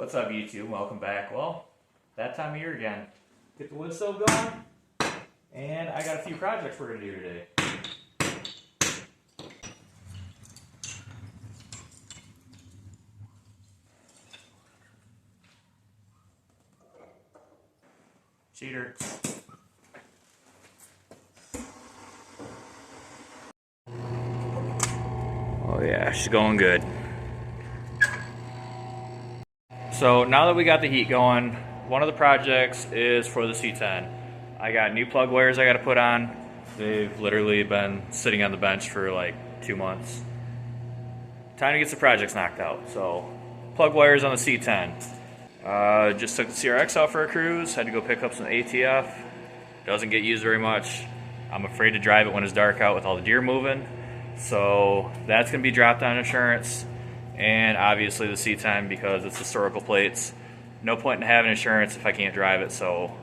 What's up, YouTube? Welcome back. Well, that time of year again. Get the wood stove going, and I got a few projects we're going to do today. Cheater. Oh yeah, she's going good. So now that we got the heat going, one of the projects is for the C10. I got new plug wires I got to put on. They've literally been sitting on the bench for like 2 months. Time to get some projects knocked out. So plug wires on the C10. Just took the CRX out for a cruise. Had to go pick up some ATF. Doesn't get used very much. I'm afraid to drive it when it's dark out with all the deer moving. So that's going to be dropped on insurance. And obviously the C10 because it's historical plates. No point in having insurance if I can't drive it, so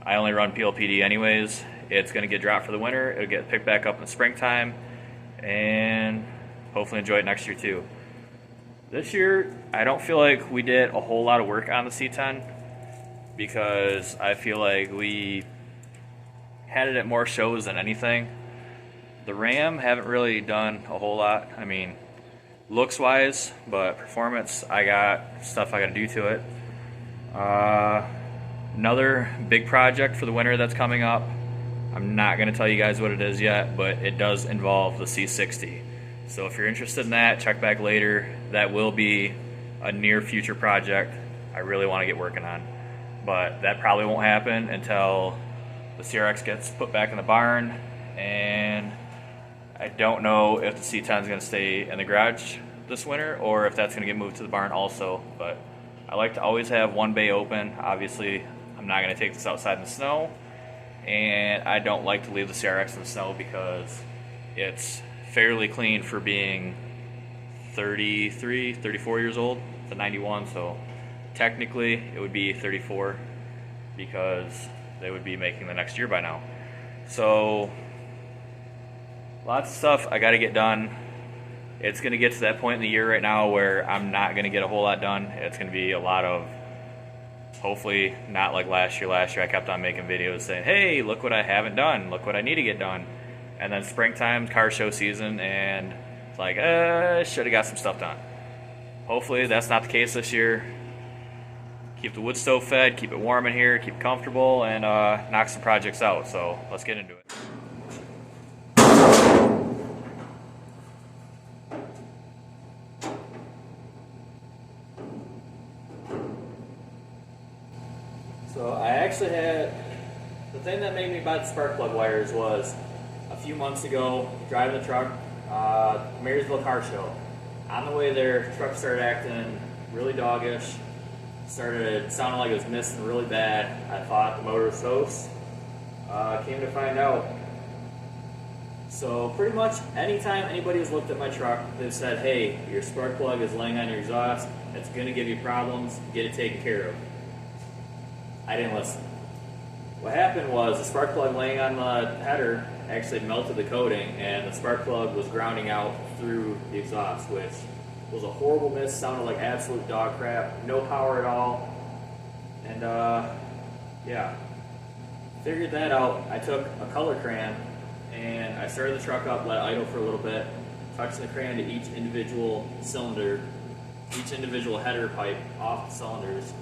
I only run PLPD anyways. It's going to get dropped for the winter. It'll get picked back up in the springtime, and hopefully enjoy it next year too. This year, I don't feel like we did a whole lot of work on the C10 because I feel like we had it at more shows than anything. The Ram haven't really done a whole lot. I mean, looks wise, but performance, I got stuff I got to do to it. Another big project for the winter that's coming up. I'm not going to tell you guys what it is yet, but it does involve the C60. So if you're interested in that, check back later. That will be a near future project I really want to get working on. But that probably won't happen until the CRX gets put back in the barn, and I don't know if the C10 is going to stay in the garage this winter or if that's going to get moved to the barn also. But I like to always have one bay open. Obviously, I'm not going to take this outside in the snow, and I don't like to leave the CRX in the snow because it's fairly clean for being 33, 34 years old. It's a 91, so technically it would be 34 because they would be making the next year by now. So lots of stuff I got to get done. It's going to get to that point in the year right now where I'm not going to get a whole lot done. It's going to be a lot of, hopefully not like last year. Last year I kept on making videos saying, hey, look what I haven't done. Look what I need to get done. And then springtime, car show season, and it's like, should have got some stuff done. Hopefully that's not the case this year. Keep the wood stove fed, keep it warm in here, keep it comfortable, and knock some projects out. So let's get into it. So I actually had, the thing that made me buy the spark plug wires was a few months ago, driving the truck, Marysville car show. On the way there, truck started acting really doggish, started sounding like it was missing really bad. I thought the motor was toast. Came to find out. So pretty much anytime anybody has looked at my truck, they've said, hey, your spark plug is laying on your exhaust, it's going to give you problems, get it taken care of. I didn't listen. What happened was the spark plug laying on the header actually melted the coating, and the spark plug was grounding out through the exhaust, which was a horrible miss, sounded like absolute dog crap, no power at all. And yeah, figured that out. I took a color crayon and I started the truck up, let it idle for a little bit, touched the crayon to each individual cylinder, each individual header pipe off the cylinders,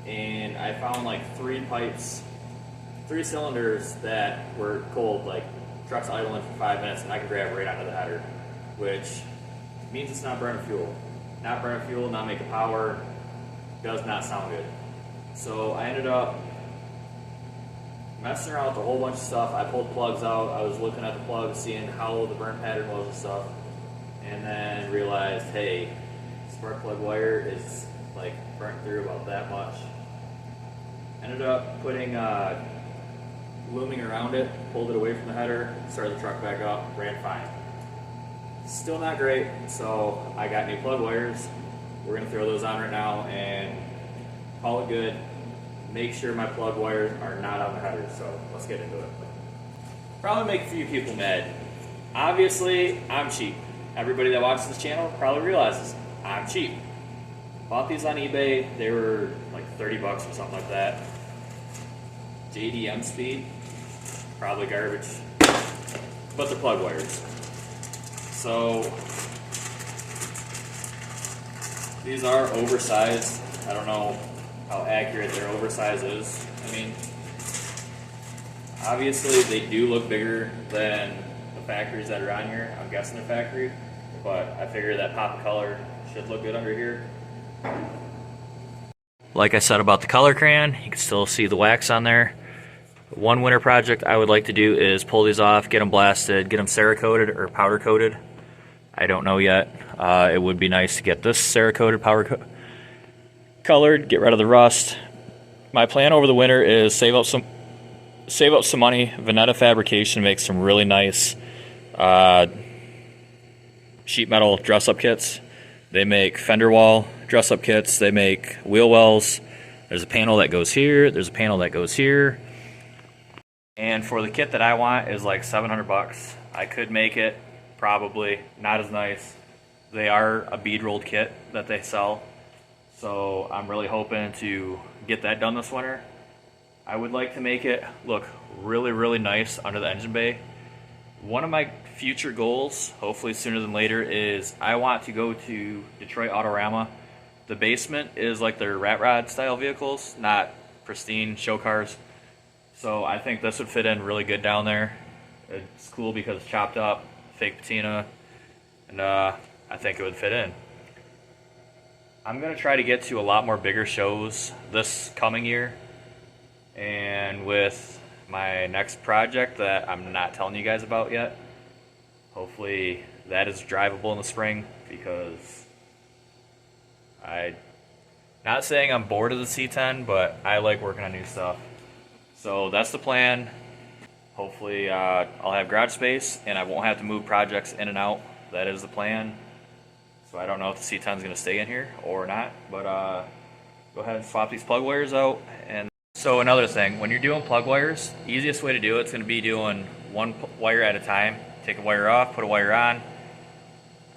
and I found like 3 pipes, 3 cylinders that were cold, like truck's idling for 5 minutes and I can grab right onto the header, which means it's not burning fuel. Not burning fuel, not making power, does not sound good. So I ended up messing around with a whole bunch of stuff. I pulled plugs out, I was looking at the plugs, seeing how the burn pattern was and stuff, and then realized, hey, spark plug wire is like burnt through about that much. Ended up putting looming around it, pulled it away from the header, started the truck back up, ran fine. Still not great, so I got new plug wires. We're going to throw those on right now and call it good. Make sure my plug wires are not on the header, so let's get into it. Probably make a few people mad. Obviously, I'm cheap. Everybody that watches this channel probably realizes I'm cheap. Bought these on eBay. They were like 30 bucks or something like that. JDM speed, probably garbage, but they're plug wires. So these are oversized. I don't know how accurate their oversize is. I mean, obviously they do look bigger than the factories that are on here. I'm guessing they're factory, but I figure that pop of color should look good under here. Like I said about the color crayon, you can still see the wax on there. One winter project I would like to do is pull these off, get them blasted, get them Cerakoted or powder coated. I don't know yet. It would be nice to get this Cerakoted, colored, get rid of the rust. My plan over the winter is save up some money. Veneta Fabrication makes some really nice sheet metal dress-up kits. They make fender wall dress-up kits. They make wheel wells. There's a panel that goes here. There's a panel that goes here. And for the kit that I want is like 700 bucks. I could make it, probably. Not as nice. They are a bead rolled kit that they sell. So I'm really hoping to get that done this winter. I would like to make it look really, really nice under the engine bay. One of my future goals, hopefully sooner than later, is I want to go to Detroit Autorama. The basement is like their rat rod style vehicles, not pristine show cars. So I think this would fit in really good down there. It's cool because it's chopped up, fake patina, and I think it would fit in. I'm going to try to get to a lot more bigger shows this coming year. And with my next project that I'm not telling you guys about yet, hopefully that is drivable in the spring, because not saying I'm bored of the C10, but I like working on new stuff. So that's the plan. Hopefully I'll have garage space and I won't have to move projects in and out. That is the plan. So I don't know if the C10 is going to stay in here or not, but go ahead and swap these plug wires out. And so another thing, when you're doing plug wires, easiest way to do it's going to be doing one wire at a time. Take a wire off, put a wire on.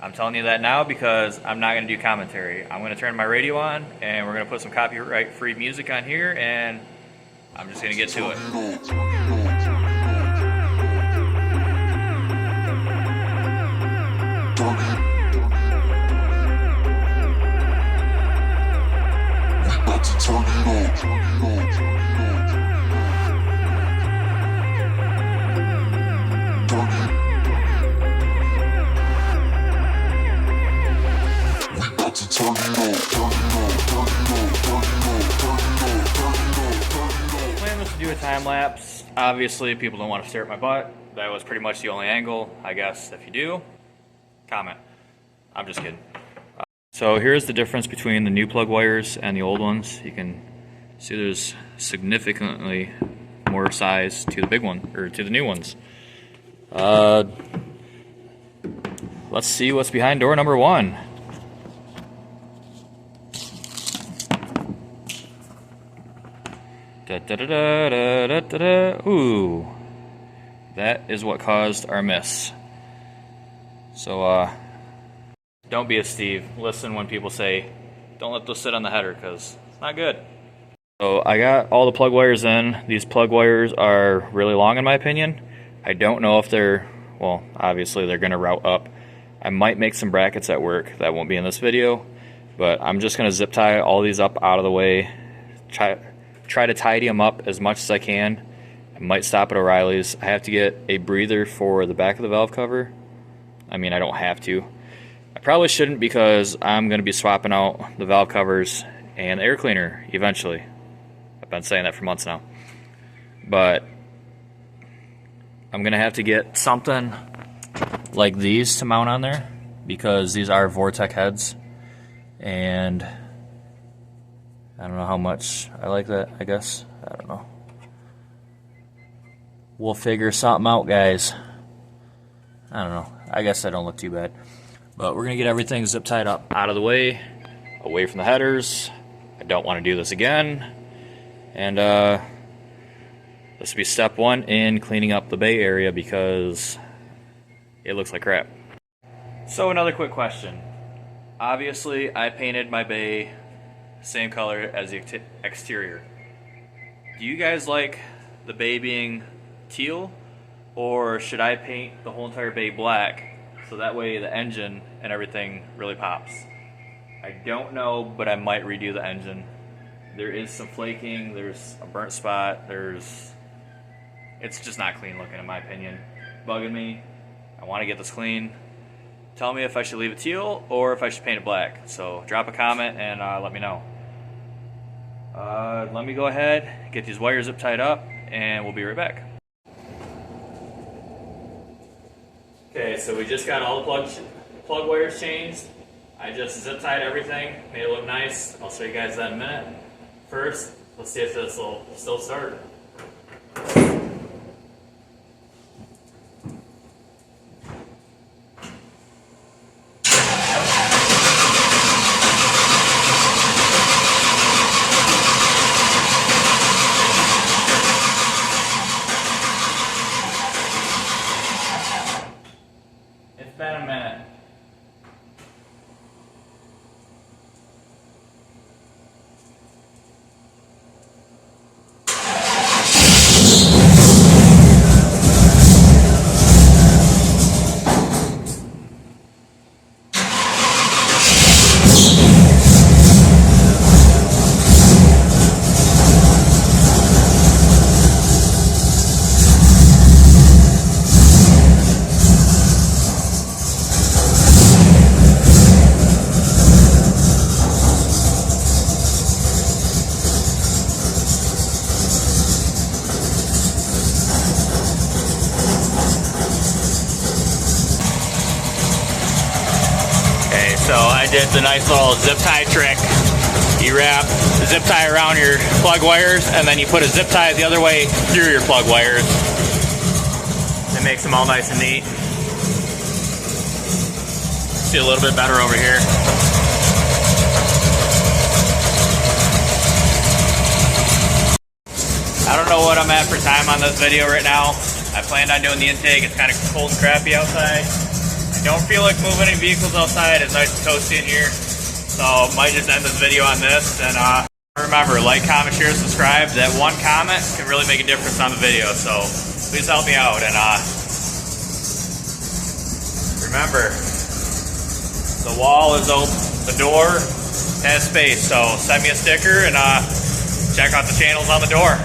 I'm telling you that now because I'm not going to do commentary. I'm going to turn my radio on and we're going to put some copyright-free music on here, and I'm just going to get to it. Plan was to do a time lapse. Obviously, people don't want to stare at my butt. That was pretty much the only angle. I guess if you do, comment. I'm just kidding. So here's the difference between the new plug wires and the old ones. You can see there's significantly more size to the big one, or to the new ones. Let's see what's behind door number 1. Ooh, that is what caused our miss. So don't be a Steve. Listen when people say, don't let those sit on the header, because it's not good. So I got all the plug wires in. These plug wires are really long in my opinion. I don't know if they're, well, obviously they're going to route up. I might make some brackets at work. That won't be in this video, but I'm just going to zip tie all these up out of the way. Try to tidy them up as much as I can. I might stop at O'Reilly's. I have to get a breather for the back of the valve cover. I mean, I don't have to. I probably shouldn't, because I'm going to be swapping out the valve covers and the air cleaner eventually. I've been saying that for months now. But I'm going to have to get something like these to mount on there, because these are Vortec heads. And I don't know how much I like that, I guess. I don't know. We'll figure something out, guys. I don't know. I guess I don't look too bad. But we're going to get everything zip tied up out of the way, away from the headers. I don't want to do this again. And this will be step 1 in cleaning up the bay area, because it looks like crap. So another quick question. obviously I painted my bay same color as the exterior. Do you guys like the bay being teal, or should I paint the whole entire bay black so that way the engine and everything really pops? I don't know, but I might redo the engine. There is some flaking, there's a burnt spot, it's just not clean looking in my opinion. Bugging me. I want to get this clean. Tell me if I should leave it teal or if I should paint it black. So drop a comment and let me know. Let me go ahead, get these wires zip tied up, and we'll be right back. Okay, so we just got all the plug wires changed. I just zip tied everything, made it look nice. I'll show you guys that in a minute. First, let's see if this will still start. It's been a minute. So I did the nice little zip tie trick. You wrap the zip tie around your plug wires and then you put a zip tie the other way through your plug wires. It makes them all nice and neat. See a little bit better over here. I don't know what I'm at for time on this video right now. I planned on doing the intake. It's kind of cold and crappy outside. Don't feel like moving any vehicles outside. It's nice and toasty in here. So might just end this video on this. And remember, like, comment, share, subscribe. That one comment can really make a difference on the video. So please help me out. And remember, the wall is open. The door has space. So send me a sticker and check out the channels on the door.